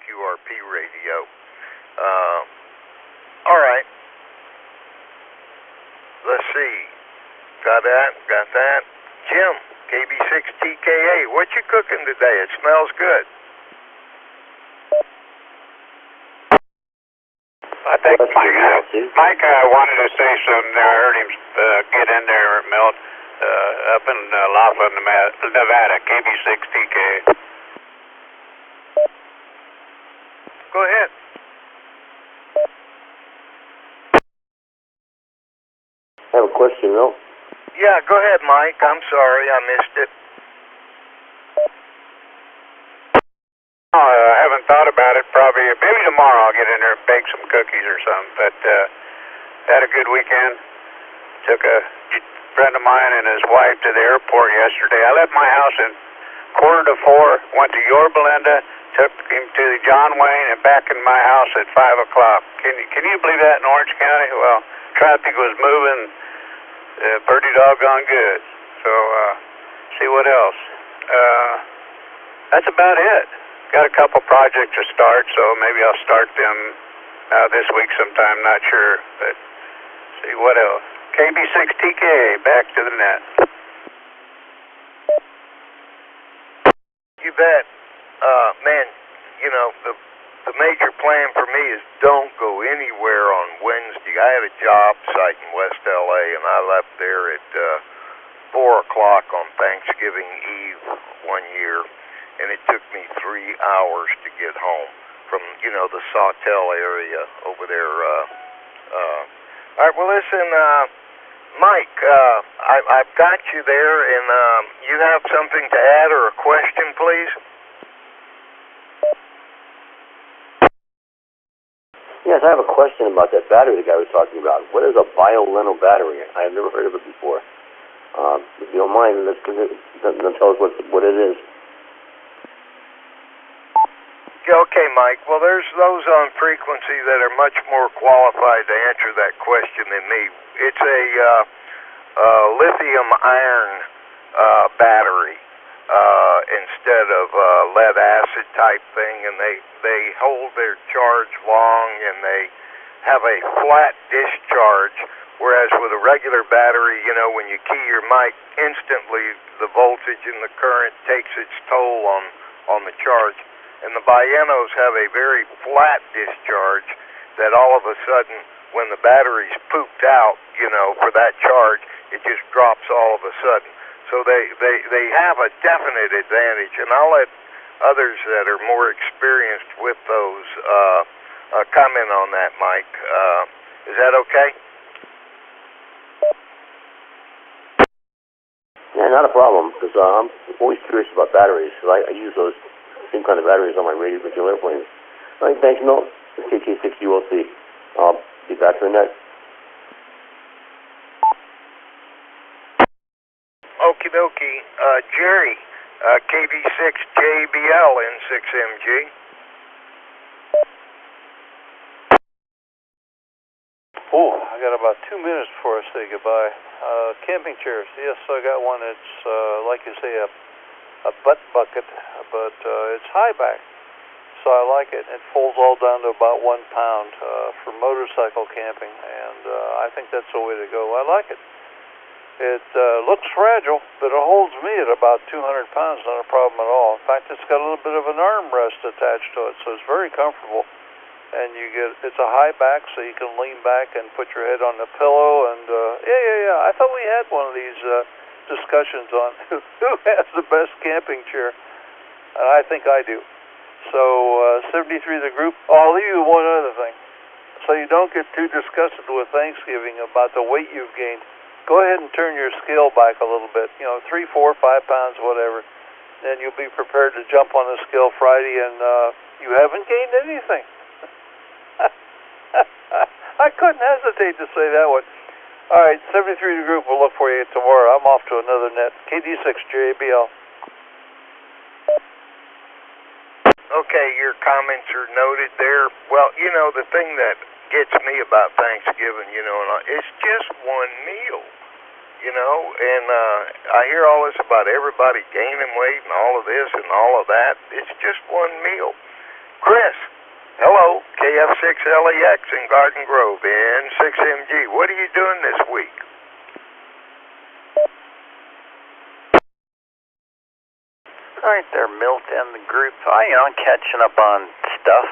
QRP radio. All right. Let's see. Got that. Jim, KB6TKA, what you cooking today? It smells good. I think Mike wanted to say something there. I heard him get in there, Milt, up in Laughlin, Nevada, KB6TKA. Go ahead. I have a question, Milt. Yeah, go ahead, Mike. I'm sorry, I missed it. I haven't thought about it. Maybe tomorrow I'll get in there and bake some cookies or something. But had a good weekend. Took a friend of mine and his wife to the airport yesterday. I left my house at 3:45, went to Yorba Linda, took him to the John Wayne, and back in my house at 5 o'clock. Can you believe that in Orange County? Well, traffic was moving pretty doggone good. So see what else. That's about it. Got a couple projects to start, so maybe I'll start them this week sometime, not sure, but see what else. KB6TK, back to the net. You bet. Man, you know, the major plan for me is don't go anywhere on Wednesday. I had a job site in West LA, and I left there at 4 o'clock on Thanksgiving Eve one year. And it took me 3 hours to get home from, you know, the Sawtell area over there. All right, well, listen, Mike, I've got you there, and you have something to add or a question, please? Yes, I have a question about that battery the guy was talking about. What is a BioLeno battery? I have never heard of it before. If you don't mind, let's tell us what it is. Okay, Mike. Well, there's those on frequency that are much more qualified to answer that question than me. It's a lithium-iron battery instead of lead acid type thing, and they hold their charge long, and they have a flat discharge, whereas with a regular battery, you know, when you key your mic, instantly the voltage and the current takes its toll on the charge. And the Bienos have a very flat discharge that all of a sudden, when the battery's pooped out, you know, for that charge, it just drops all of a sudden. So they have a definite advantage, and I'll let others that are more experienced with those comment on that, Mike. Is that okay? Yeah, not a problem, because I'm always curious about batteries. So I use those same kind of batteries on my radio control airplanes. All right, thanks, Milt. KK6ULC. I'll be back to the net. Okie dokie. Jerry, KB6JBL in 6MG. Oh, I got about 2 minutes before I say goodbye. Camping chairs. Yes, I got one that's, like you say, a butt bucket, but it's high back, so I like it. It folds all down to about 1 pound for motorcycle camping, and I think that's the way to go. I like it. It looks fragile, but it holds me at about 200 pounds, not a problem at all. In fact, it's got a little bit of an armrest attached to it, so it's very comfortable. And it's a high back, so you can lean back and put your head on the pillow. And yeah. I thought we had one of these discussions on who has the best camping chair. And I think I do. So 73 the group. I'll leave you one other thing, so you don't get too disgusted with Thanksgiving about the weight you've gained. Go ahead and turn your scale back a little bit. You know, 3, 4, 5 pounds, whatever. Then you'll be prepared to jump on the scale Friday, and you haven't gained anything. I couldn't hesitate to say that one. All right, 73 the group. We'll look for you tomorrow. I'm off to another net. KD6JBL. Okay, your comments are noted there. Well, you know, the thing that gets me about Thanksgiving, you know, it's just one meal, you know, and I hear all this about everybody gaining weight and all of this and all of that. It's just one meal. Chris, hello, KF6LEX in Garden Grove, N6MG. What are you doing this week? All right there, Milt and the group. I'm catching up on stuff.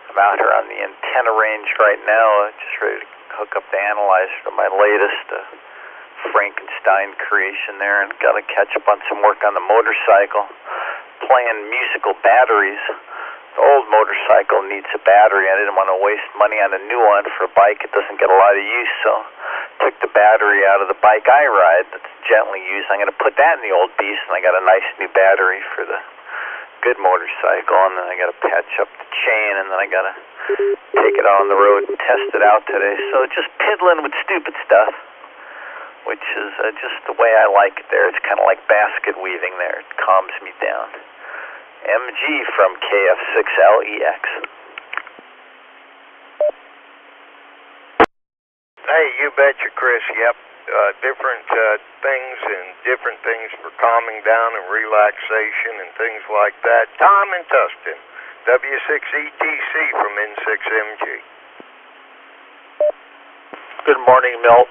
I'm out here on the antenna range right now, just ready to hook up the analyzer to my latest Frankenstein creation there, and got to catch up on some work on the motorcycle, playing musical batteries. The old motorcycle needs a battery. I didn't want to waste money on a new one for a bike. It doesn't get a lot of use, so took the battery out of the bike I ride that's gently used. I'm going to put that in the old beast, and I got a nice new battery for the good motorcycle, and then I got to patch up the chain, and then I got to take it on the road and test it out today. So just piddling with stupid stuff, which is just the way I like it there. It's kind of like basket weaving there. It calms me down. MG from KF6LEX. Hey, you betcha, Chris. Yep. Different things for calming down and relaxation and things like that. Tom in Tustin, W6ETC from N6MG. Good morning, Milt.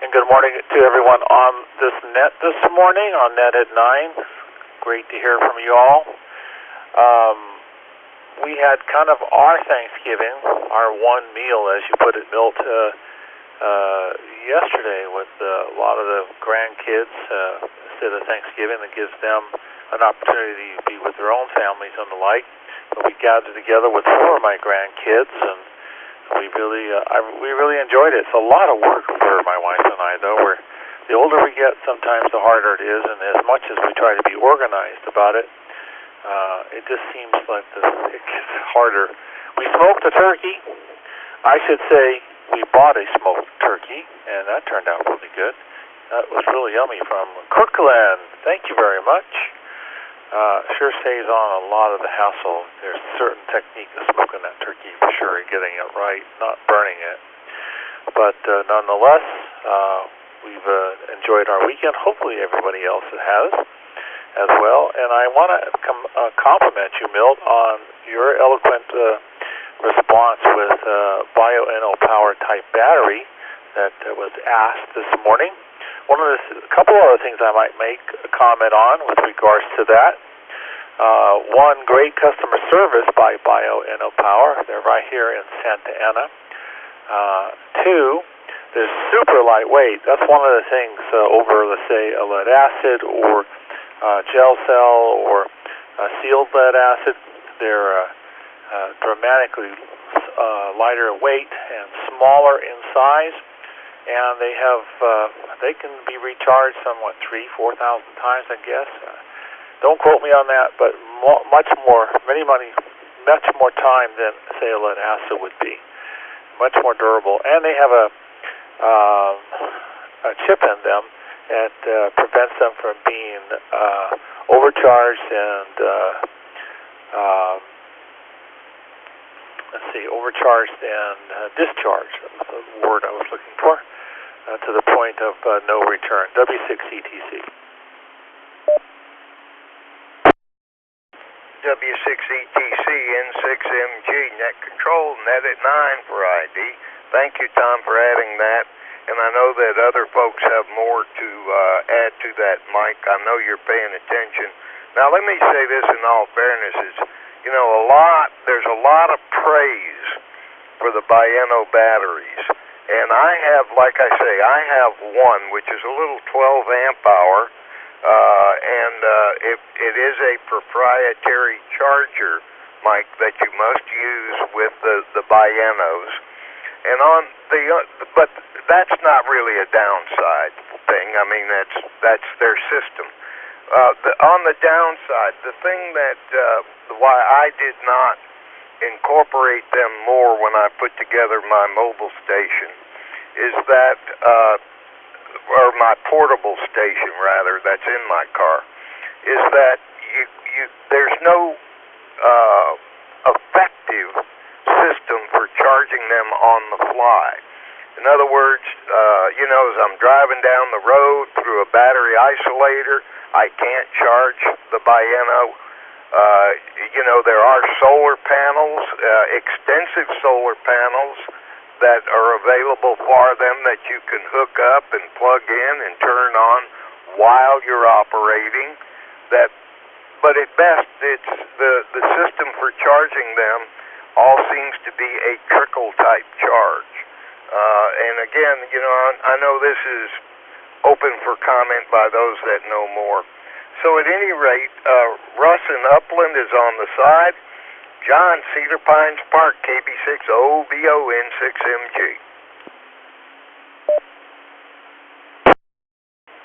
And good morning to everyone on this net this morning, on net at 9. Great to hear from you all. We had kind of our Thanksgiving, our one meal, as you put it, Milt, yesterday with a lot of the grandkids. Instead of Thanksgiving, that gives them an opportunity to be with their own families and the like. But we gathered together with 4 of my grandkids, and we really enjoyed it. It's a lot of work for my wife and I, though. The older we get, sometimes the harder it is, and as much as we try to be organized about it, it just seems like it gets harder. We smoked a turkey. I should say we bought a smoked turkey, and that turned out really good. That was really yummy from Kirkland. Thank you very much. Sure saves on a lot of the hassle. There's a certain technique to smoking that turkey for sure, and getting it right, not burning it. But nonetheless, we've enjoyed our weekend. Hopefully everybody else has as well. And I want to compliment you, Milt, on your eloquent response with Bio-NO power type battery that was asked this morning. A couple other things I might make a comment on with regards to that. One, great customer service by Bio-NO Power. They're right here in Santa Ana. 2, they're super lightweight. That's one of the things over, let's say, a lead acid or gel cell or sealed lead acid. They're dramatically lighter in weight and smaller in size. And they can be recharged somewhat 3,000-4,000 times, I guess. Don't quote me on that, but much more time than, say, a lead acid would be. Much more durable, and they have a chip in them that prevents them from being overcharged and overcharged and discharged. That's the word I was looking for. To the point of no return. W6ETC. W6ETC, N6MG, net control, net at 9 for ID. Thank you, Tom, for adding that. And I know that other folks have more to add to that, Mike. I know you're paying attention. Now, let me say this in all fairness. There's a lot of praise for the Bio-NO batteries. And I have, like I say, one, which is a little 12 amp hour, and it is a proprietary charger, Mike, that you must use with the Bio-NOs. And but that's not really a downside thing. I mean, that's their system. On the downside, the thing that why I did not incorporate them more when I put together my mobile station is that, or my portable station rather, that's in my car, is that there's no effective system for charging them on the fly. In other words, as I'm driving down the road through a battery isolator, I can't charge the Bio-NO There are solar panels, extensive solar panels that are available for them that you can hook up and plug in and turn on while you're operating. But at best, it's the system for charging them all seems to be a trickle-type charge. And again, I know this is open for comment by those that know more. So at any rate, Russ in Upland is on the side. John, Cedar Pines Park, KB6OBON6MG.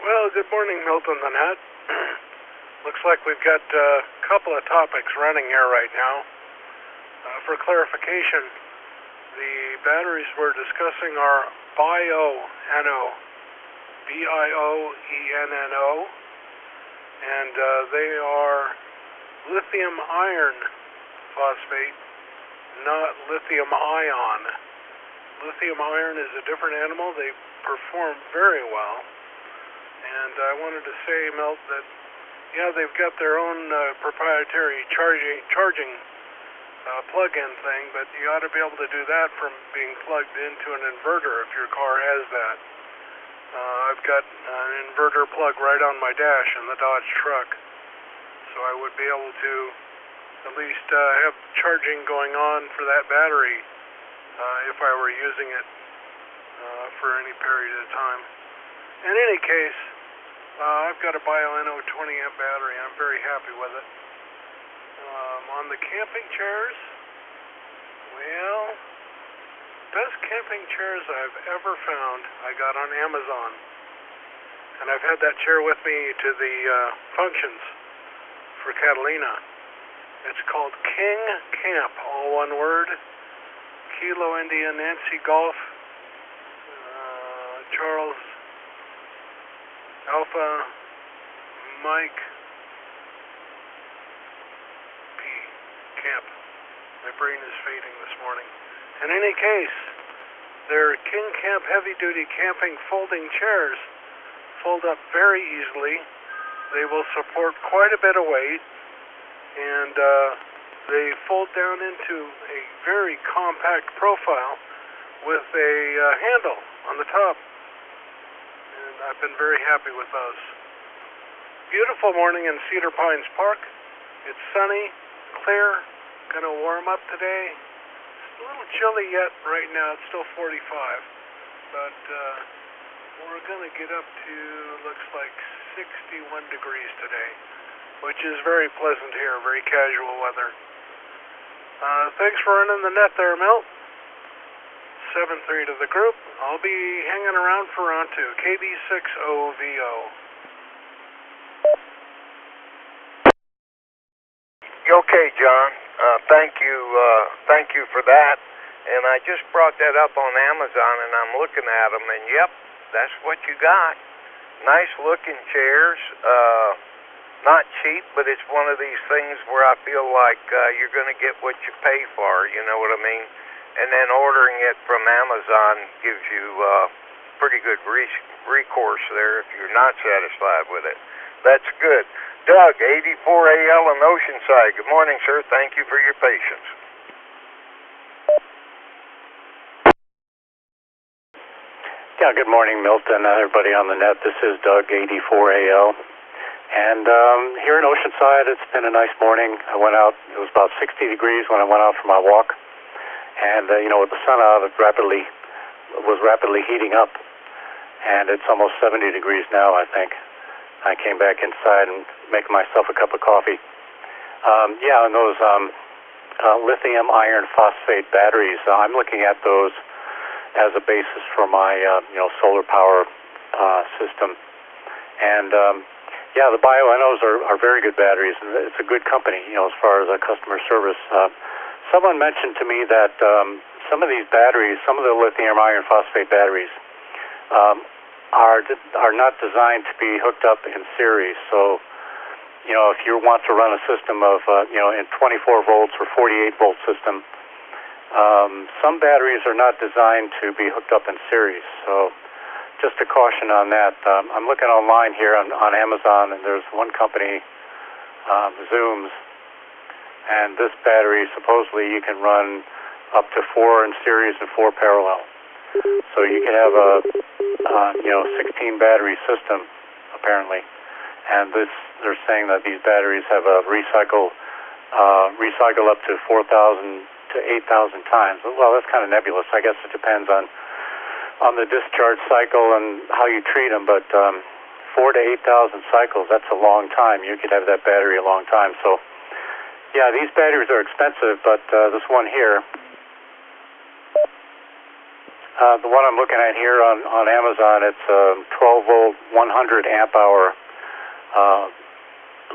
Well, good morning, Milton the Net. Looks like we've got a couple of topics running here right now. For clarification, the batteries we're discussing are BIONO, BIOENNO, and they are lithium iron phosphate, not lithium ion. Lithium iron is a different animal. They perform very well. And I wanted to say, Milt, that they've got their own proprietary charging plug-in thing, but you ought to be able to do that from being plugged into an inverter if your car has that. I've got an inverter plug right on my dash in the Dodge truck, so I would be able to at least have charging going on for that battery if I were using it for any period of time. In any case, I've got a BIONO 20-amp battery. I'm very happy with it. On the camping chairs, well, best camping chairs I've ever found I got on Amazon. And I've had that chair with me to the functions for Catalina. It's called King Camp, all one word. Kilo India Nancy Golf, Charles Alpha Mike P. Camp. My brain is fading this morning. In any case, they're King Camp heavy-duty camping folding chairs. Fold up very easily. They will support quite a bit of weight, and they fold down into a very compact profile with a handle on the top. And I've been very happy with those. Beautiful morning in Cedar Pines Park. It's sunny, clear, gonna warm up today. It's a little chilly yet right now. It's still 45, but we're gonna get up to, looks like 61 degrees today, which is very pleasant here, very casual weather. Thanks for running the net there, Milt. 7-3 to the group. I'll be hanging around for round 2. KB6OVO. Okay, John. Thank you for that. And I just brought that up on Amazon, and I'm looking at them, and yep, that's what you got. Nice looking chairs. Not cheap, but it's one of these things where I feel like you're going to get what you pay for, you know what I mean? And then ordering it from Amazon gives you pretty good recourse there if you're not satisfied with it. That's good. Doug, 84AL in Oceanside. Good morning, sir. Thank you for your patience. Yeah, good morning, Milton, everybody on the net. This is Doug, 84AL. And here in Oceanside, it's been a nice morning. I went out, it was about 60 degrees when I went out for my walk. And, with the sun out, it was rapidly heating up. And it's almost 70 degrees now, I think. I came back inside and making myself a cup of coffee. And those lithium iron phosphate batteries, I'm looking at those as a basis for my, solar power system. And, the BIONOs are very good batteries, and it's a good company, as far as customer service. Someone mentioned to me that some of these batteries, some of the lithium iron phosphate batteries, are not designed to be hooked up in series. So, if you want to run a system of, in 24 volts or 48 volt system, some batteries are not designed to be hooked up in series. So, just a caution on that. I'm looking online here on Amazon, and there's one company, Zooms, And this battery, supposedly, you can run up to 4 in series and 4 parallel. So you can have a 16 battery system, apparently. And they're saying that these batteries have a recycle up to 4,000 to 8,000 times. Well, that's kind of nebulous. I guess it depends on the discharge cycle and how you treat them. But 4,000 to 8,000 cycles, that's a long time. You could have that battery a long time. So, yeah, these batteries are expensive, but this one here, the one I'm looking at here on Amazon, it's a 12-volt, 100-amp-hour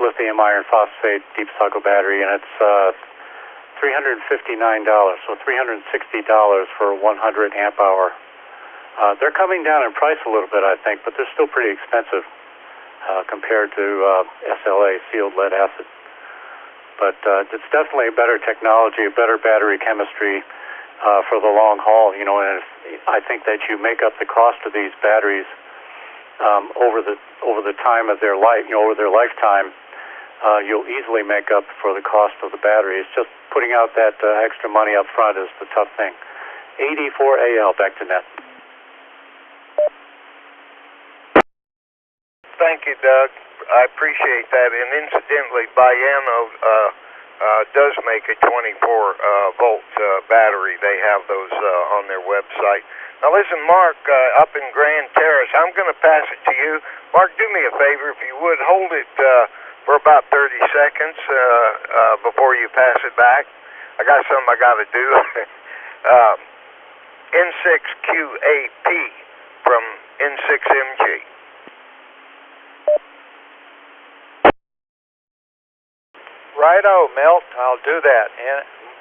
lithium iron phosphate deep cycle battery, and it's $359, so $360 for a 100-amp-hour. They're coming down in price a little bit, I think, but they're still pretty expensive compared to SLA, sealed lead acid. But it's definitely a better technology, a better battery chemistry for the long haul, you know, and I think that you make up the cost of these batteries over the time of their life, you know, over their lifetime. You'll easily make up for the cost of the battery. It's just putting out that extra money up front is the tough thing. 84AL, back to net. Thank you, Doug. I appreciate that. And incidentally, Bayano does make a 24-volt battery. They have those on their website. Now listen, Mark, up in Grand Terrace, I'm going to pass it to you. Mark, do me a favor, if you would, hold it for about 30 seconds before you pass it back. I got something I got to do. N6QAP from N6MG. Righto, Milt, I'll do that.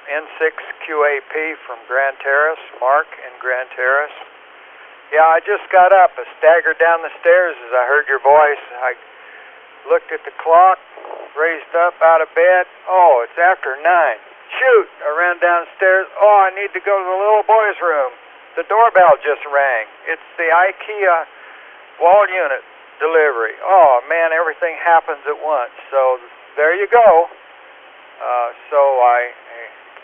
N6QAP from Grand Terrace, Mark in Grand Terrace. Yeah, I just got up. I staggered down the stairs as I heard your voice. I looked at the clock, raised up out of bed. Oh, it's after 9. Shoot! I ran downstairs. Oh, I need to go to the little boy's room. The doorbell just rang. It's the IKEA wall unit delivery. Oh, man, everything happens at once. So there you go. So I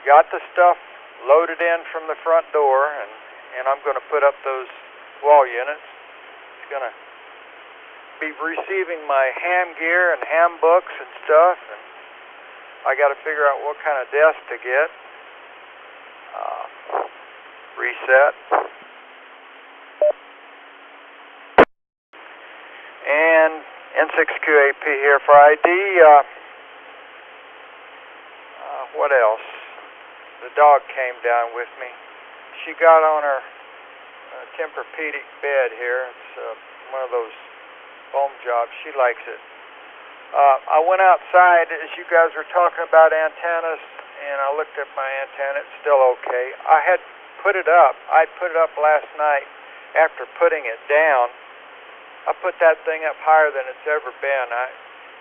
got the stuff loaded in from the front door, and I'm going to put up those wall units. It's going to be receiving my ham gear and ham books and stuff, and I got to figure out what kind of desk to get. Reset. And N6QAP here for ID. What else? The dog came down with me. She got on her Tempur-Pedic bed here. It's one of those foam jobs. She likes it. I went outside as you guys were talking about antennas, and I looked at my antenna. It's still okay. I had put it up. I put it up last night after putting it down. I put that thing up higher than it's ever been.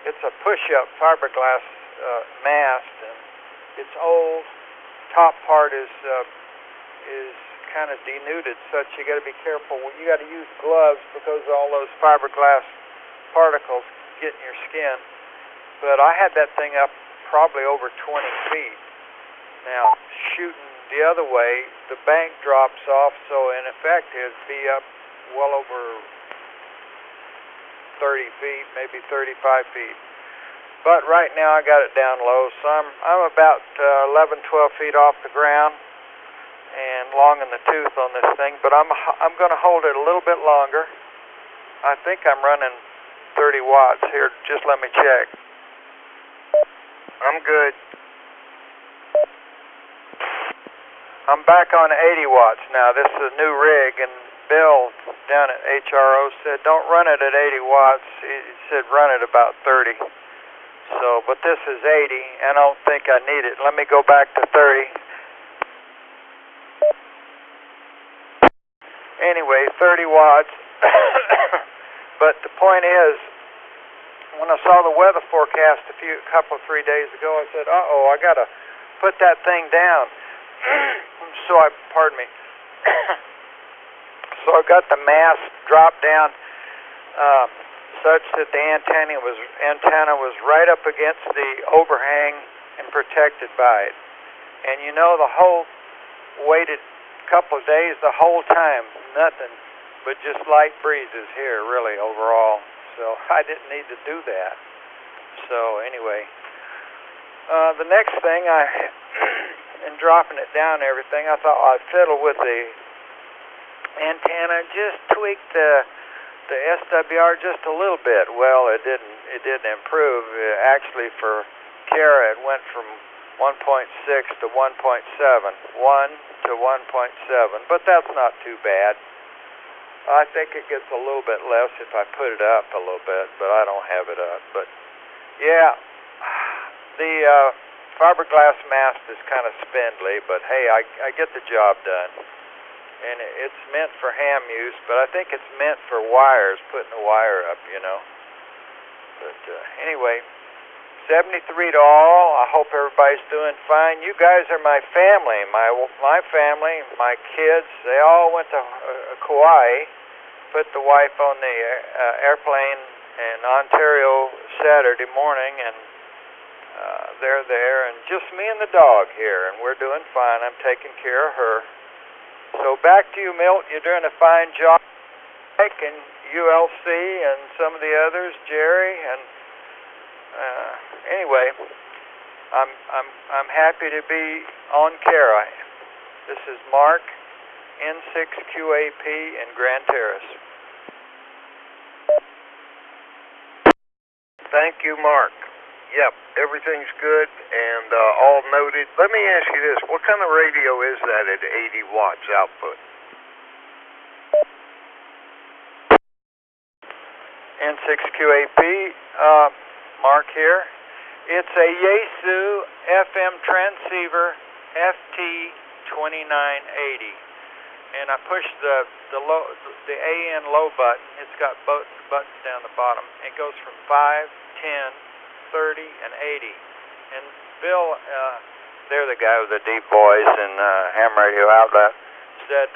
It's a push-up fiberglass mast, and it's old. Top part is kind of denuded, such you got to be careful. You got to use gloves because all those fiberglass particles get in your skin. But I had that thing up probably over 20 feet. Now, shooting the other way, the bank drops off, so in effect it'd be up well over 30 feet, maybe 35 feet. But right now I got it down low, so I'm about 11, 12 feet off the ground and long in the tooth on this thing. But I'm going to hold it a little bit longer. I think I'm running 30 watts here. Just let me check. I'm good. I'm back on 80 watts now. This is a new rig, and Bill down at HRO said don't run it at 80 watts. He said run it about 30. So, but this is 80, and I don't think I need it. Let me go back to 30. Anyway, 30 watts. But the point is, when I saw the weather forecast a couple, 3 days ago, I said, uh-oh, I got to put that thing down. Pardon me. So I got the mast dropped down such that the antenna was right up against the overhang and protected by it. And you know, the whole waited couple of days, the whole time, nothing but just light breezes here, really, overall. So I didn't need to do that. So anyway, the next thing, in dropping it down and everything, I thought I'd fiddle with the antenna, just tweak the SWR just a little bit. Well, it didn't improve. Actually, for Kara, it went from 1.6 to 1.7, 1 to 1.7, but that's not too bad. I think it gets a little bit less if I put it up a little bit, but I don't have it up. But yeah, the fiberglass mast is kind of spindly, but hey, I get the job done. And it's meant for ham use, but I think it's meant for wires, putting the wire up, you know. But anyway, 73 to all. I hope everybody's doing fine. You guys are my family, my family, my kids. They all went to Kauai, put the wife on the airplane in Ontario Saturday morning, and they're there, and just me and the dog here, and we're doing fine. I'm taking care of her. So back to you, Milt. You're doing a fine job, Mike and ULC and some of the others, Jerry, and anyway, I'm happy to be on Kara. This is Mark, N6QAP in Grand Terrace. Thank you, Mark. Yep, everything's good and all noted. Let me ask you this. What kind of radio is that at 80 watts output? N6QAP, Mark here. It's a Yaesu FM transceiver FT2980. And I push the AN low button. It's got buttons down the bottom. It goes from 5, 10, 30, and 80. And Bill, they're the guy with the deep voice and ham radio outlet, said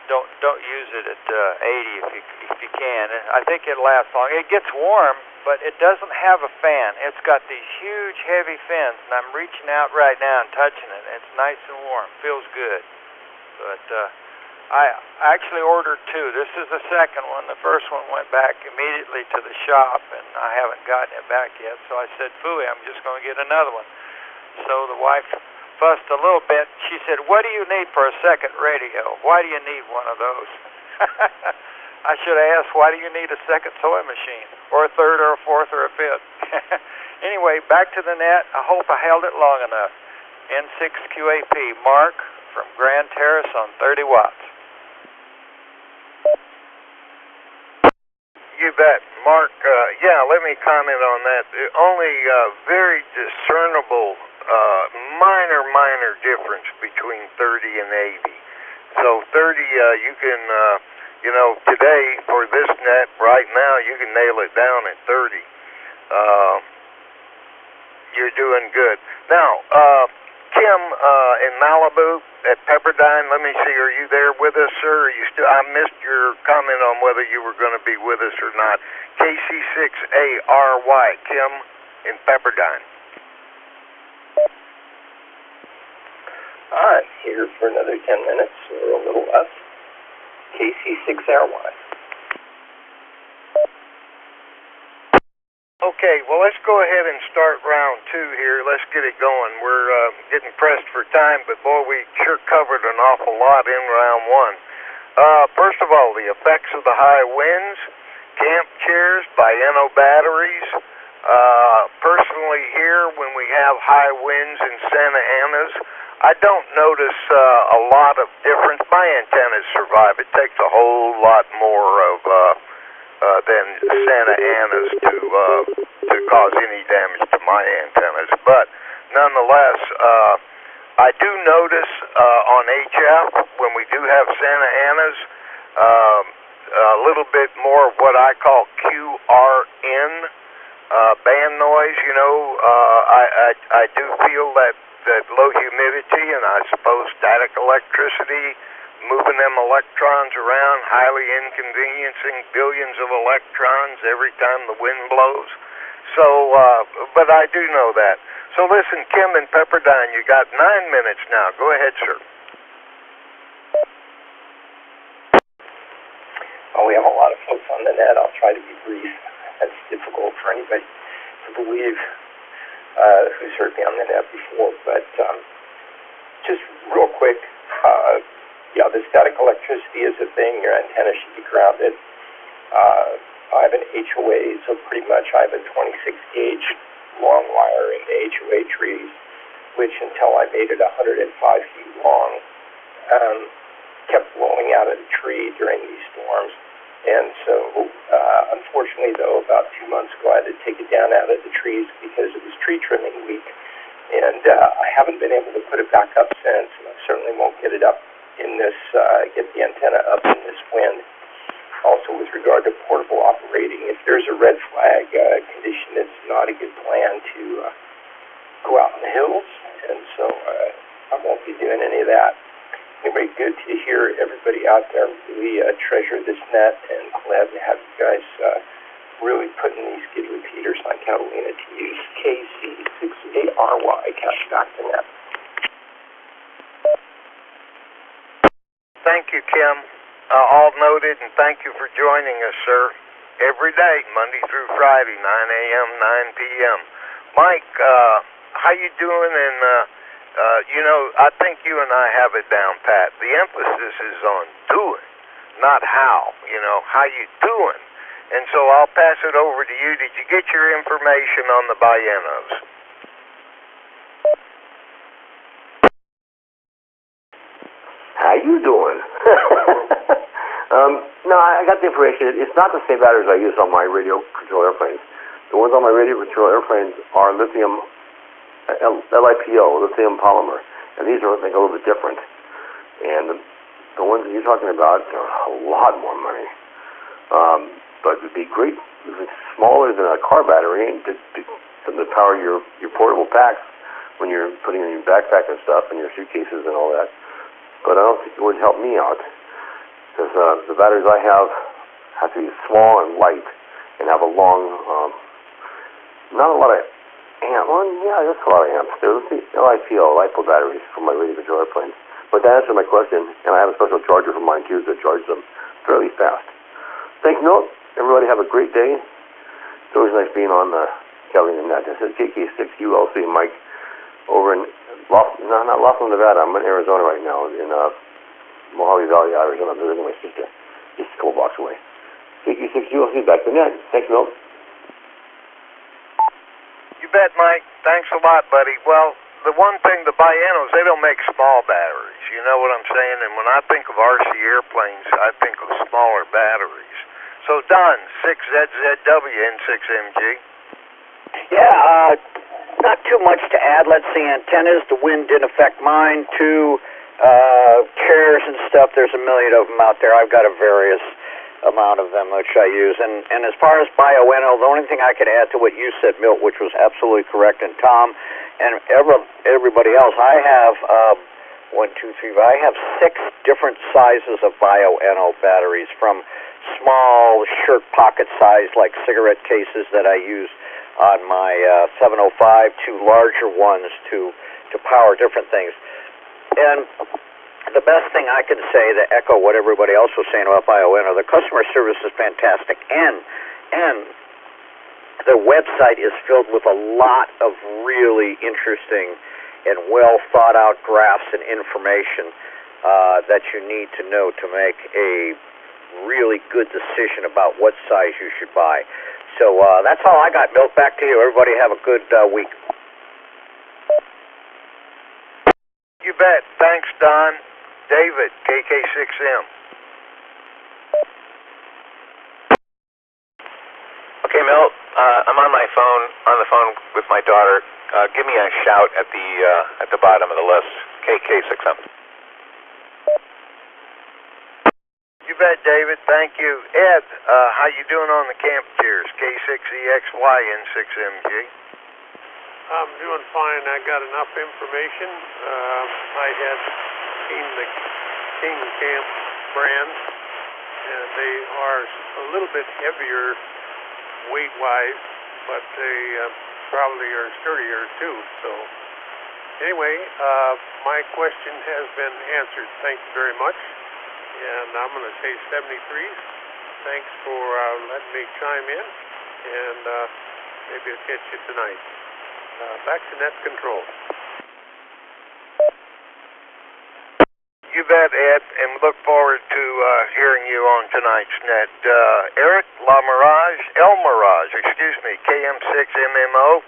don't use it at 80 if you can. I think it lasts long. It gets warm, but it doesn't have a fan. It's got these huge, heavy fins, and I'm reaching out right now and touching it. It's nice and warm. Feels good. But I actually ordered two. This is the second one. The first one went back immediately to the shop, and I haven't gotten it back yet. So I said, "Phooey, I'm just going to get another one." So the wife fussed a little bit. She said, "What do you need for a second radio? Why do you need one of those?" I should have asked, "Why do you need a second sewing machine, or a third, or a fourth, or a fifth?" Anyway, back to the net. I hope I held it long enough. N6QAP, Mark from Grand Terrace on 30 watts. You bet. Mark, yeah, let me comment on that. The only very discernible minor difference between 30 and 80. So 30, you can, today for this net right now, you can nail it down at 30. You're doing good. Now, Kim in Malibu at Pepperdine, let me see, are you there with us, sir? Are you still? I missed your comment on whether you were going to be with us or not. KC6ARY, Kim in Pepperdine. All right, here for another 10 minutes, or a little less. KC6RY. Okay, well, let's go ahead and start round two here. Let's get it going. We're getting pressed for time, but boy, we sure covered an awful lot in round one. First of all, the effects of the high winds, camp chairs by NO batteries. Personally here, when we have high winds in Santa Ana's, I don't notice a lot of difference. My antennas survive. It takes a whole lot more of than Santa Ana's to cause any damage to my antennas. But nonetheless, I do notice on HF when we do have Santa Ana's a little bit more of what I call QRN band noise. You know, I do feel that low humidity and I suppose static electricity, moving them electrons around, highly inconveniencing billions of electrons every time the wind blows. So, but I do know that. So listen, Kim and Pepperdine, you got 9 minutes now. Go ahead, sir. Well, we have a lot of folks on the net. I'll try to be brief. That's difficult for anybody to believe who's heard me on the net before. But just real quick, yeah, the static electricity is a thing. Your antenna should be grounded. I have an HOA, so pretty much I have a 26-gauge long wire in the HOA trees, which until I made it 105 feet long, kept blowing out of the tree during these storms. And so, unfortunately, though, about 2 months ago, I had to take it down out of the trees because it was tree trimming week. And I haven't been able to put it back up since, and I certainly won't get it up in this, get the antenna up in this wind. Also, with regard to portable operating, if there's a red flag condition, it's not a good plan to go out in the hills, and so I won't be doing any of that. Anyway, good to hear everybody out there really treasure this net, and glad to have you guys really putting these gig repeaters on Catalina to use. KC6ARY, catch back to net. Thank you, Kim. All noted, and thank you for joining us, sir. Every day, Monday through Friday, 9 a.m., 9 p.m. Mike, how you doing? And, you know, I think you and I have it down pat. The emphasis is on doing, not how. You know, how you doing? And so I'll pass it over to you. Did you get your information on the Ballenos? How you doing? No, I got the information. It's not the same batteries I use on my radio control airplanes. The ones on my radio control airplanes are lithium, LiPo, lithium polymer, and these are, I think, a little bit different. And the ones that you're talking about are a lot more money. But it'd be great if it's smaller than a car battery and to power your portable packs when you're putting in your backpack and stuff and your suitcases and all that. But I don't think it would help me out, because the batteries I have to be small and light and have a long, not a lot of amps. Well, yeah, there's a lot of amps. They're LiPo batteries for my radio control airplanes. But to answer my question, and I have a special charger for mine too that charges them fairly fast. Thanks, Milt. Everybody have a great day. It's always nice being on the Catalina net. This is KK6ULC Mike over in not Laughlin, Nevada. I'm in Arizona right now, in Mojave Valley, Arizona, visiting my sister, just a couple blocks away. KK6ULC back to net. Thanks, Milt. You bet, Mike. Thanks a lot, buddy. Well, the one thing, the Ballenos, they don't make small batteries. You know what I'm saying? And when I think of RC airplanes, I think of smaller batteries. So, Don, 6ZZW N6MG. Yeah, not too much to add. Let's see, antennas, the wind didn't affect mine. Two, chairs and stuff, there's a million of them out there. I've got a various amount of them which I use. And as far as Ballenos, the only thing I could add to what you said, Milt, which was absolutely correct, and Tom, and everybody else, I have, I have 6 different sizes of Ballenos batteries, from small shirt pocket size like cigarette cases that I use on my 705 to larger ones to power different things. And the best thing I can say to echo what everybody else was saying about Ballenos, the customer service is fantastic, and the website is filled with a lot of really interesting and well thought out graphs and information that you need to know to make a really good decision about what size you should buy. So that's all I got, Milt. Back to you. Everybody have a good week. You bet. Thanks, Don. David, KK6M. Okay, Milt. I'm on the phone with my daughter. Give me a shout at the bottom of the list. KK6M. You bet, David. Thank you. Ed, how you doing on the camp chairs? K6EXY N6MG. I'm doing fine. I got enough information. I had seen the King Camp brand, and they are a little bit heavier weight-wise, but they probably are sturdier too. So anyway, my question has been answered. Thank you very much. And I'm going to say 73s. Thanks for letting me chime in, and maybe I'll catch you tonight. Back to net control. You bet, Ed, and look forward to hearing you on tonight's net. Eric El Mirage, KM6MMO.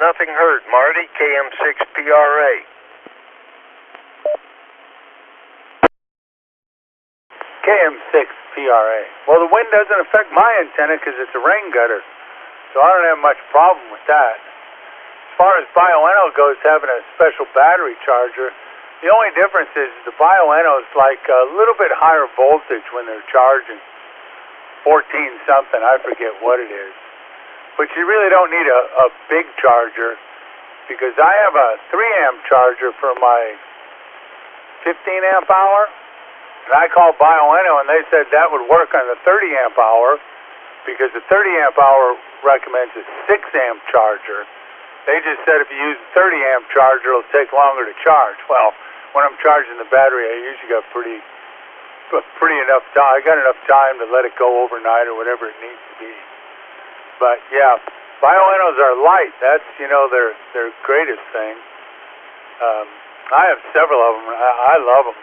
Nothing heard, Marty, KM6PRA. KM6PRA. Well, the wind doesn't affect my antenna because it's a rain gutter, so I don't have much problem with that. As far as Bioenno goes, having a special battery charger, the only difference is the Bioenno is like a little bit higher voltage when they're charging, 14 something, I forget what it is. But you really don't need a big charger, because I have a 3 amp charger for my 15 amp hour, and I called Bioenno and they said that would work on the 30 amp hour, because the 30 amp hour recommends a 6 amp charger. They just said if you use a 30 amp charger, it'll take longer to charge. Well, when I'm charging the battery, I usually got pretty enough time. I got enough time to let it go overnight or whatever it needs to be. But yeah, Bioennos are light. That's, their greatest thing. I have several of them. I love them.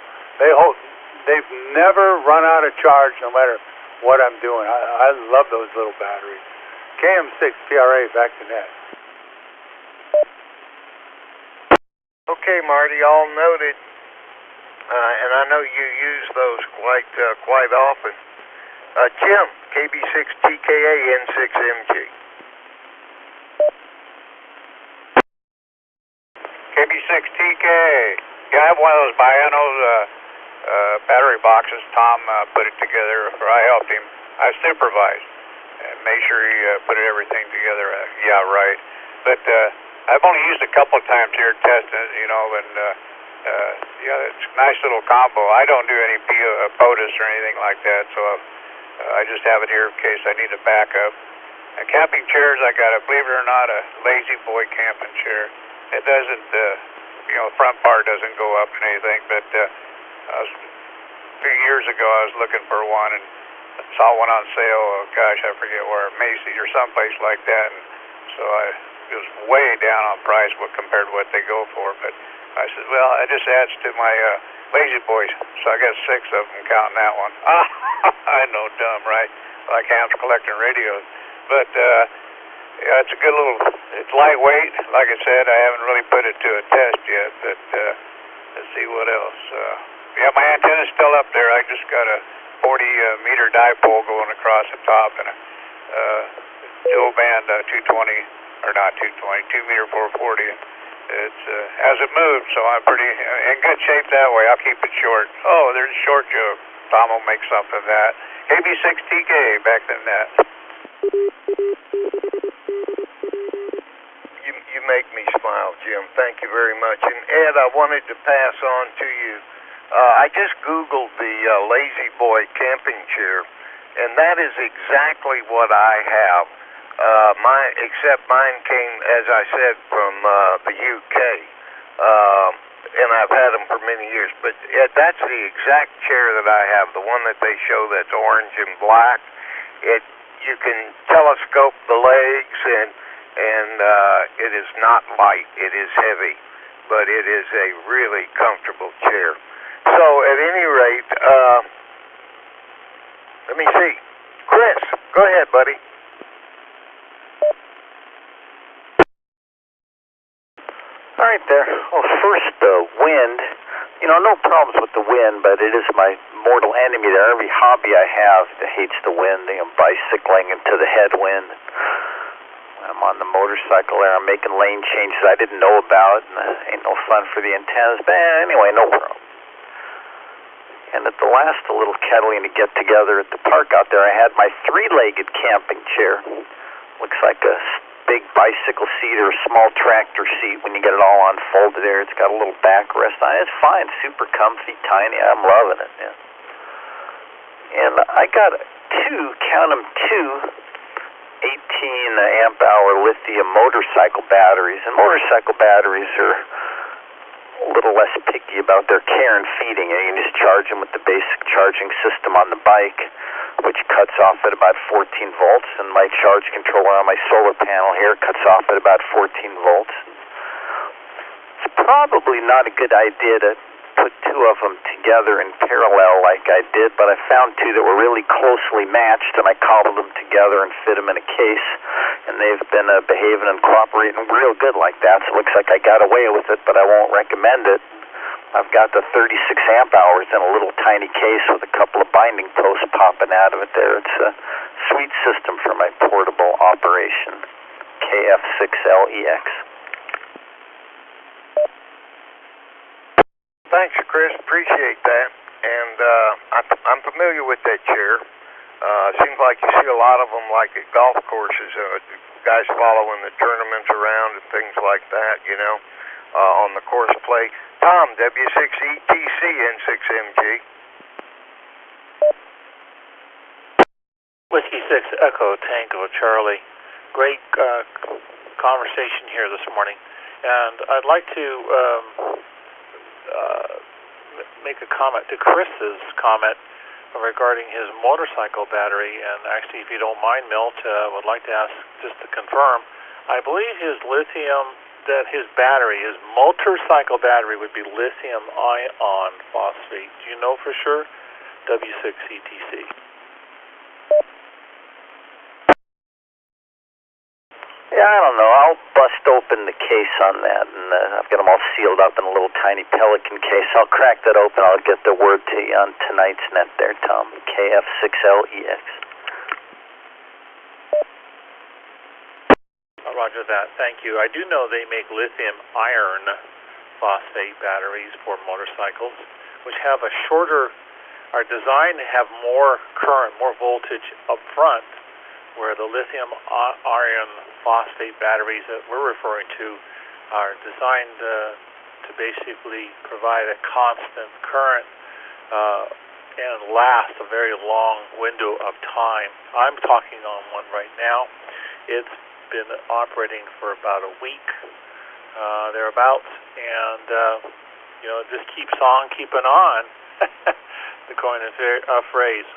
They've never run out of charge no matter what I'm doing. I love those little batteries. KM6PRA, back to net. Okay, Marty, all noted. And I know you use those quite often. Jim, KB6TKA N6MG. KB6TKA. Yeah, I have one of those Bioennos battery boxes. Tom put it together, or I helped him. I supervised and made sure he put everything together. Yeah, right. But I've only used a couple of times here testing it, and yeah, it's a nice little combo. I don't do any POTUS or anything like that, so I just have it here in case I need a backup. And camping chairs, I got believe it or not, a Lazy Boy camping chair. It doesn't, the front part doesn't go up and anything, but a few years ago I was looking for one and saw one on sale. Oh, gosh, I forget where, Macy's or someplace like that. And so it was way down on price compared to what they go for. But I said, well, it just adds to my Lazy Boys. So I got 6 of them counting that one. I know, dumb, right? Like hams collecting radios. But yeah, it's a good little, it's lightweight. Like I said, I haven't really put it to a test yet, but let's see what else. Yeah, my antenna's still up there. I just got a 40-meter dipole going across the top and a dual band 220, or not 220, 2-meter 440. It's hasn't moved, so I'm pretty in good shape that way. I'll keep it short. Oh, there's a short joke. Tom will make something of that. KB6TK, back to net. You make me smile, Jim. Thank you very much. And Ed, I wanted to pass on to you. I just Googled the Lazy Boy camping chair, and that is exactly what I have. Except mine came, as I said, from the UK, and I've had them for many years. But Ed, that's the exact chair that I have, the one that they show that's orange and black. You can telescope the legs, and it is not light. It is heavy, but it is a really comfortable chair. So at any rate, let me see. Chris, go ahead, buddy. All right there. Well, first, wind. No problems with the wind, but it is my mortal enemy there. Every hobby I have hates the wind. Bicycling into the headwind. When I'm on the motorcycle there, I'm making lane changes I didn't know about, and ain't no fun for the antennas. But anyway, no problem. And at the last little Catalina get-together at the park out there, I had my 3-legged camping chair. Looks like a big bicycle seat or a small tractor seat when you get it all unfolded there. It's got a little backrest on it. It's fine, super comfy, tiny. I'm loving it. Yeah. And I got count them, two 18 amp hour lithium motorcycle batteries. And motorcycle batteries are a little less picky about their care and feeding. You can just charge them with the basic charging system on the bike, which cuts off at about 14 volts, and my charge controller on my solar panel here cuts off at about 14 volts. It's probably not a good idea to put two of them together in parallel like I did, but I found two that were really closely matched, and I cobbled them together and fit them in a case, and they've been behaving and cooperating real good like that. So it looks like I got away with it, but I won't recommend it. I've got the 36 amp hours in a little tiny case with a couple of binding posts popping out of it there. It's a sweet system for my portable operation, KF6LEX. Thanks, Chris. Appreciate that. And I'm familiar with that chair. Seems like you see a lot of them, like at golf courses. Guys following the tournaments around and things like that. You know, on the course play. Tom, W6ETC N6MG. Whiskey 6 Echo Tango Charlie. Great conversation here this morning, and I'd like to make a comment to Chris's comment regarding his motorcycle battery. And actually, if you don't mind, Milt, would like to ask just to confirm. I believe his his battery, his motorcycle battery, would be lithium ion phosphate. Do you know for sure? W6ETC. Yeah, I don't know. I'll bust open the case on that, and I've got them all sealed up in a little tiny Pelican case. I'll crack that open. I'll get the word to you on tonight's net there, Tom. KF6LEX. Roger that. Thank you. I do know they make lithium iron phosphate batteries for motorcycles, which have a shorter, are designed to have more current, more voltage up front, where the lithium iron phosphate batteries that we're referring to are designed to basically provide a constant current and last a very long window of time. I'm talking on one right now. It's been operating for about a week, thereabouts, and it just keeps on keeping on, to coin a phrase.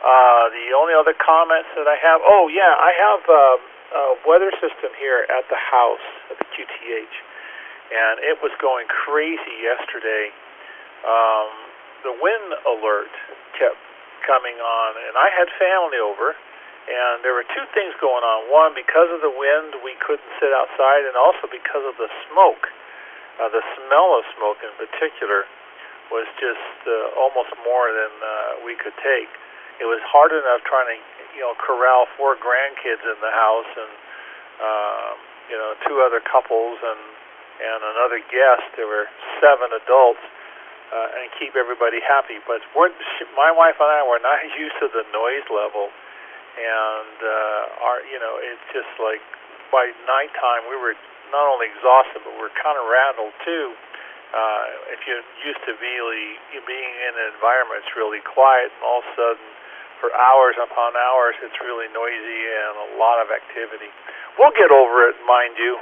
The only other comments that I have, I have a weather system here at the house, at the QTH, and it was going crazy yesterday. The wind alert kept coming on, and I had family over, and there were two things going on. One, because of the wind, we couldn't sit outside, and also because of the smoke. The smell of smoke in particular was just almost more than we could take. It was hard enough trying to, corral 4 grandkids in the house, and two other couples and another guest. There were 7 adults, and keep everybody happy. But my wife and I were not used to the noise level, and it's just like by nighttime we were not only exhausted, but we were kind of rattled too. If you're used to being in an environment that's really quiet, and all of a sudden, for hours upon hours, it's really noisy and a lot of activity. We'll get over it, mind you,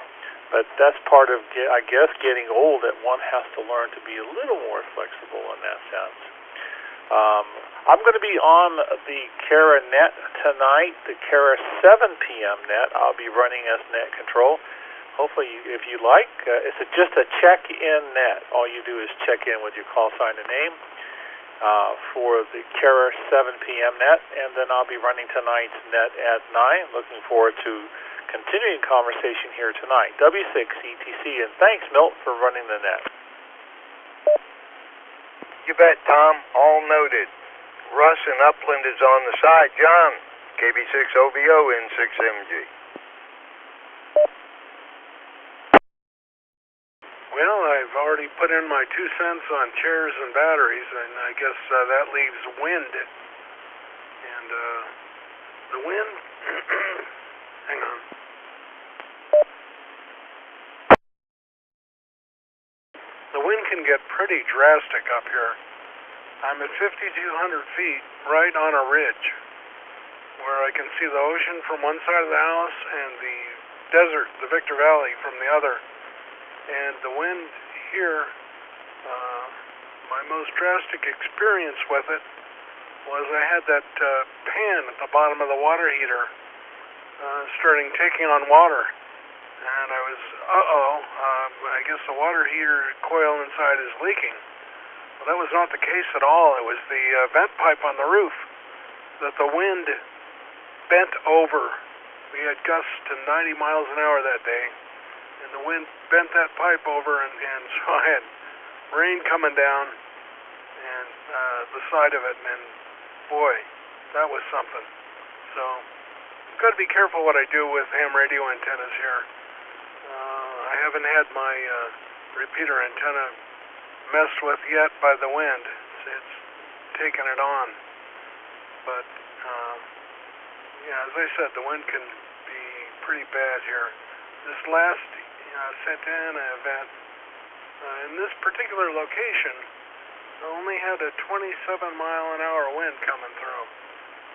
but that's part of, I guess, getting old, that one has to learn to be a little more flexible in that sense. I'm going to be on the Kara net tonight, the Kara 7 p.m. net. I'll be running as net control. Hopefully, if you like, it's just a check-in net. All you do is check in with your call sign and name for the Kara 7 p.m. net, and then I'll be running tonight's net at 9. Looking forward to continuing conversation here tonight. W6ETC, and thanks, Milt, for running the net. You bet, Tom. All noted. Russ in Upland is on the side. John, KB6OBO N6MG. Well, I've already put in my 2 cents on chairs and batteries, and I guess that leaves wind. And the wind, hang on. The wind can get pretty drastic up here. I'm at 5,200 feet, right on a ridge, where I can see the ocean from one side of the house and the desert, the Victor Valley, from the other. And the wind here, my most drastic experience with it was I had that pan at the bottom of the water heater taking on water. And I was, I guess the water heater coil inside is leaking. Well, that was not the case at all. It was the vent pipe on the roof that the wind bent over. We had gusts to 90 miles an hour that day, and the wind bent that pipe over, and so I had rain coming down and the side of it, and boy, that was something. So I've got to be careful what I do with ham radio antennas here. I haven't had my repeater antenna messed with yet by the wind. It's taken it on. But, yeah, as I said, the wind can be pretty bad here. This last Santa Ana event, in this particular location, I only had a 27-mile-an-hour wind coming through.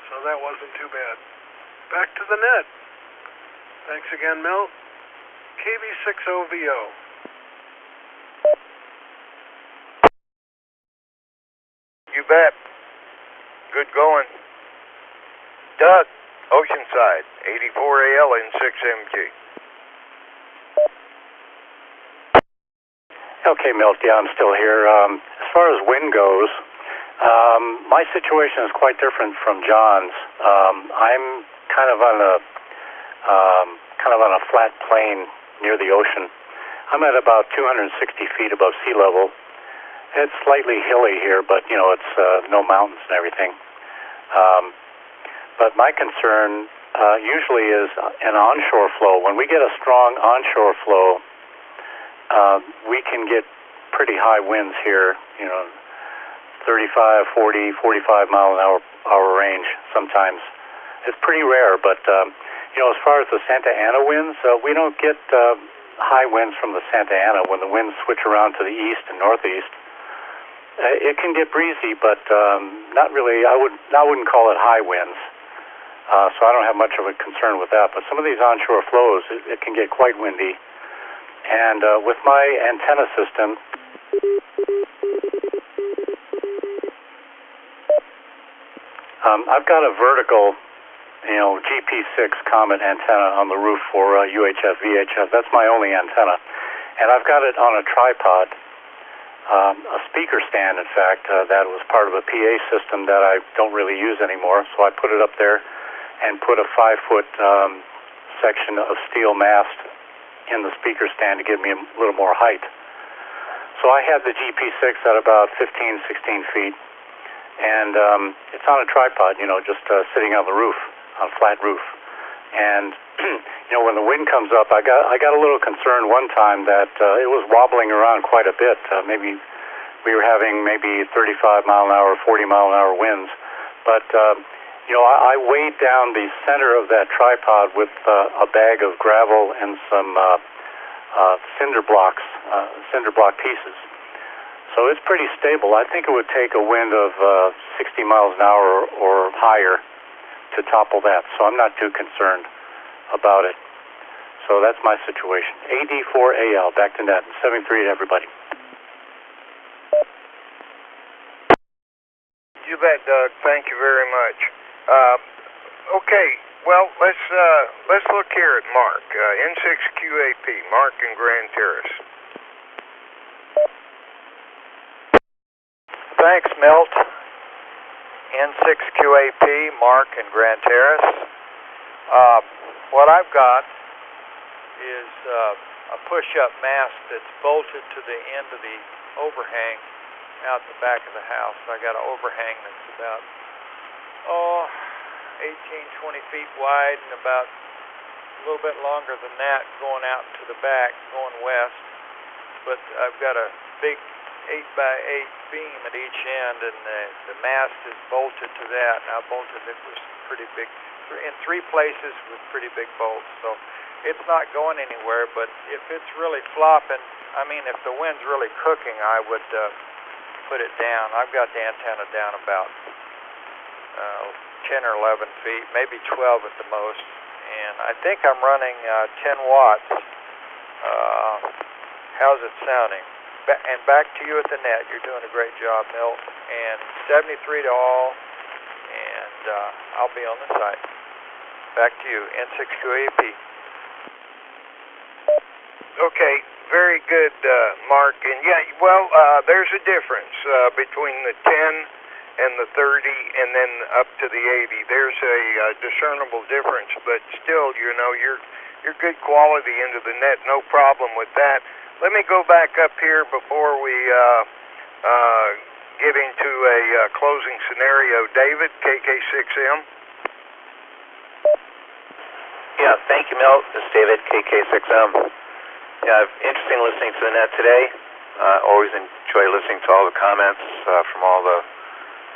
So that wasn't too bad. Back to the net. Thanks again, Milt. KV60VO. You bet. Good going. Doug, Oceanside, 84AL in 6MG. Okay, Milt, yeah, I'm still here. As far as wind goes, my situation is quite different from John's. I'm kind of on a flat plain near the ocean. I'm at about 260 feet above sea level. It's slightly hilly here, but you know, it's no mountains and everything. But my concern usually is an onshore flow. When we get a strong onshore flow, we can get pretty high winds here, you know, 35, 40, 45 mile an hour range sometimes. It's pretty rare, but you know, as far as the Santa Ana winds, we don't get high winds from the Santa Ana. When the winds switch around to the east and northeast, it can get breezy, but not really. I wouldn't call it high winds. So I don't have much of a concern with that. But some of these onshore flows, it can get quite windy. And with my antenna system, I've got a vertical, you know, GP6 Comet antenna on the roof for UHF, VHF. That's my only antenna. And I've got it on a tripod, a speaker stand, in fact, that was part of a PA system that I don't really use anymore. So I put it up there and put a 5-foot section of steel mast in the speaker stand to give me a little more height. So I had the GP6 at about 15, 16 feet, and it's on a tripod, you know, just sitting on the roof, on a flat roof. And you know, when the wind comes up, I got a little concerned one time that it was wobbling around quite a bit. Maybe we were having maybe 35 mile an hour, 40 mile an hour winds, but you know, I weighed down the center of that tripod with a bag of gravel and some cinder block pieces. So it's pretty stable. I think it would take a wind of 60 miles an hour or higher to topple that. So I'm not too concerned about it. So that's my situation. AD4AL, back to net. 73 to everybody. You bet, Doug. Thank you very much. Okay, well, let's look here at Mark, N6QAP, Mark in Grand Terrace. Thanks, Milt. N6QAP, Mark in Grand Terrace. What I've got is a push-up mast that's bolted to the end of the overhang out the back of the house. I got an overhang that's about 18, 20 feet wide and about a little bit longer than that going out to the back, going west. But I've got a big 8x8 beam at each end, and the mast is bolted to that. And I bolted it with some pretty big, in 3 places with pretty big bolts. So it's not going anywhere, but if it's really flopping, I mean, if the wind's really cooking, I would put it down. I've got the antenna down about 10 or 11 feet, maybe 12 at the most. And I think I'm running 10 watts. How's it sounding? And back to you at the net. You're doing a great job, Milt. And 73 to all, and I'll be on the site. Back to you, N62AP. Okay, very good, Mark. And yeah, well, there's a difference between the 10 and the 30 and then up to the 80. There's a discernible difference, but still, you know, you're good quality into the net, no problem with that. Let me go back up here before we get into a closing scenario. David, KK6M. Yeah, thank you, Milt. This is David, KK6M. Yeah, interesting listening to the net today. Always enjoy listening to all the comments from all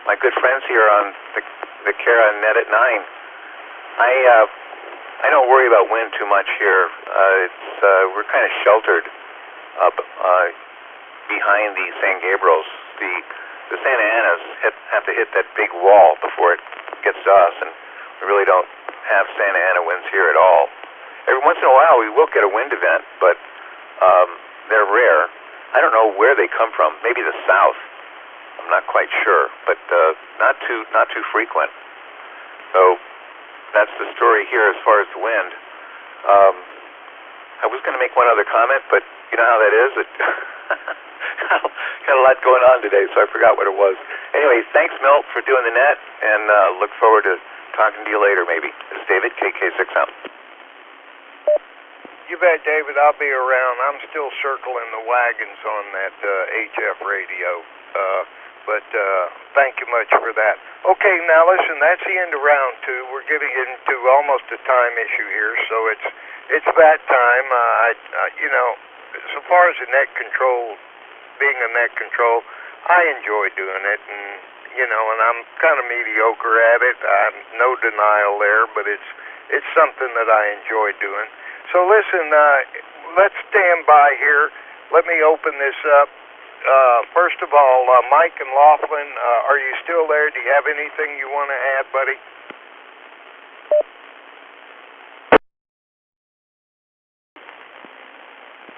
my good friends here on the Kara net at 9. I don't worry about wind too much here. We're kind of sheltered behind the San Gabriels. The Santa Anas have to hit that big wall before it gets to us, and we really don't have Santa Ana winds here at all. Every once in a while we will get a wind event, but they're rare. I don't know where they come from. Maybe the south. I'm not quite sure, but not too frequent. So that's the story here as far as the wind. I was going to make one other comment, but you know how that is. Got a lot going on today, so I forgot what it was. Anyway, thanks, Milt, for doing the net, and look forward to talking to you later, maybe. This is David, KK6M. You bet, David. I'll be around. I'm still circling the wagons on that HF radio. But thank you much for that. Okay, now listen, that's the end of round 2. We're getting into almost a time issue here, so it's that time. You know, so far as the net control, being a net control, I enjoy doing it, and you know, and I'm kind of mediocre at it. No denial there, but it's something that I enjoy doing. So listen, let's stand by here. Let me open this up. First of all, Mike and Laughlin, are you still there? Do you have anything you want to add, buddy?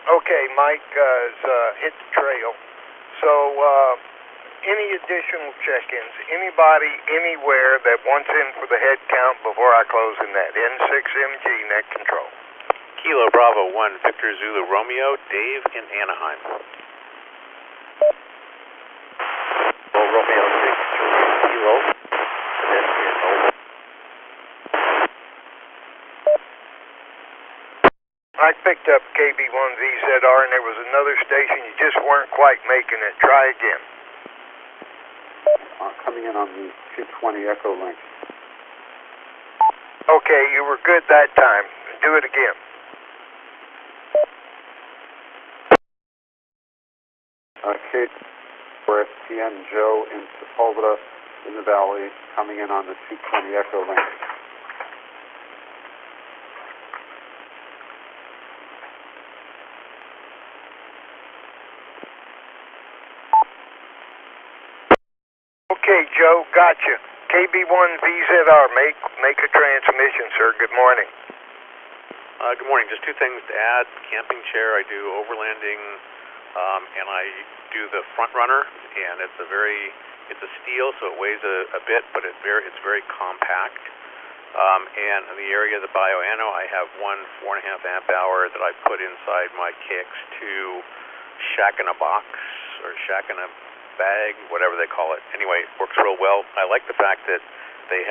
Okay, Mike has hit the trail. So, any additional check-ins? Anybody, anywhere that wants in for the head count before I close the net? N6MG, net control. Kilo Bravo 1, Victor Zulu Romeo, Dave in Anaheim. Romeo 6 Kilo, pedestrian over. I picked up KB1VZR and there was another station, you just weren't quite making it. Try again. Coming in on the 220 Echo link. Okay, you were good that time. Do it again. K4STN Joe in Sepulveda in the Valley, coming in on the 220 Echo link. Okay, Joe, gotcha. KB1VZR, make a transmission, sir. Good morning. Good morning. Just two things to add. Camping chair, I do overlanding, and I do the front runner, and it's a steel, so it weighs a bit, but it's very compact. And in the area of the Bioano, I have one 4.5 amp hour that I put inside my KX2 shack in a box, or shack in a bag, whatever they call it. Anyway, it works real well. I like the fact that they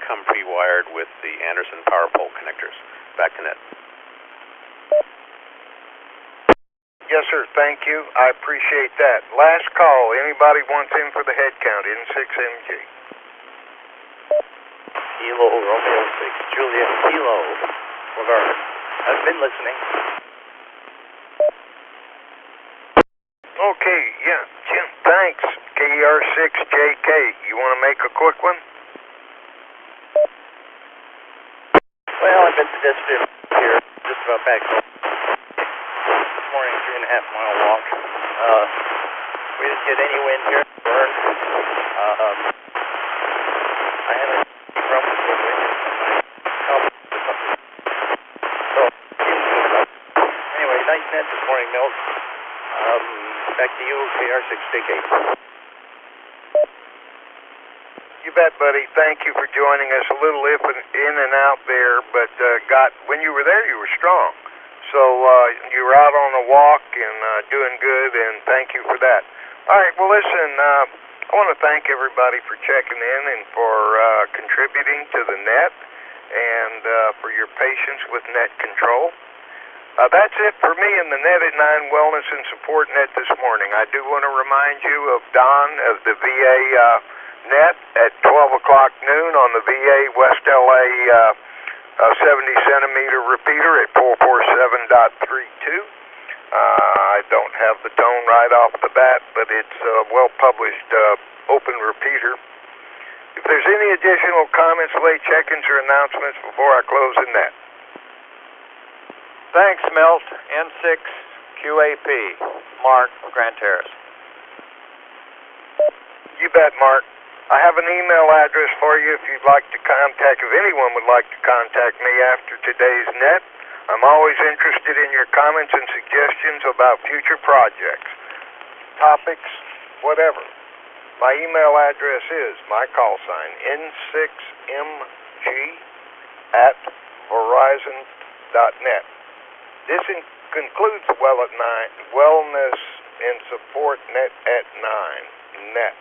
come pre-wired with the Anderson power pole connectors. Back to net. Yes, sir. Thank you. I appreciate that. Last call. Anybody wants in for the head count? N6MG. Kilo Romeo 6 Juliet Kilo. Regard. I've been listening. Okay, yeah, Jim, thanks. KR6JK, you want to make a quick one? Well, I've been pedestrian here, just about back home. This morning, 3.5 mile walk. We didn't get any wind here. Burn. I haven't morning, Milt. Back to you, KR688. You bet, buddy. Thank you for joining us. A little in and out there, but when you were there, you were strong. So you were out on a walk and doing good, and thank you for that. All right, well, listen, I want to thank everybody for checking in and for contributing to the net and for your patience with net control. That's it for me in the Net at 9 Wellness and Support Net this morning. I do want to remind you of Don of the VA Net at 12 o'clock noon on the VA West LA 70-centimeter repeater at 447.32. I don't have the tone right off the bat, but it's a well-published open repeater. If there's any additional comments, late check-ins, or announcements before I close the net. Thanks, Milt. N6 QAP. Mark, Grand Terrace. You bet, Mark. I have an email address for you if you'd like to contact, if anyone would like to contact me after today's net. I'm always interested in your comments and suggestions about future projects, topics, whatever. My email address is my call sign, n6mg@verizon.net. This concludes Wellness and Support Net at 9 net.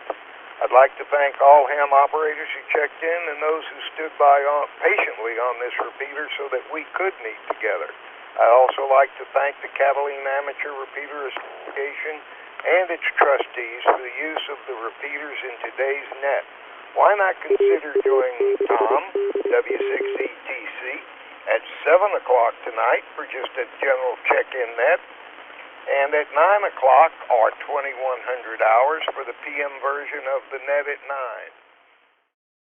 I'd like to thank all ham operators who checked in and those who stood by patiently on this repeater so that we could meet together. I'd also like to thank the Catalina Amateur Repeater Association and its trustees for the use of the repeaters in today's net. Why not consider joining Tom, W6ETC, at 7 o'clock tonight for just a general check-in net, and at 9 o'clock or 2100 hours for the PM version of the Net at 9.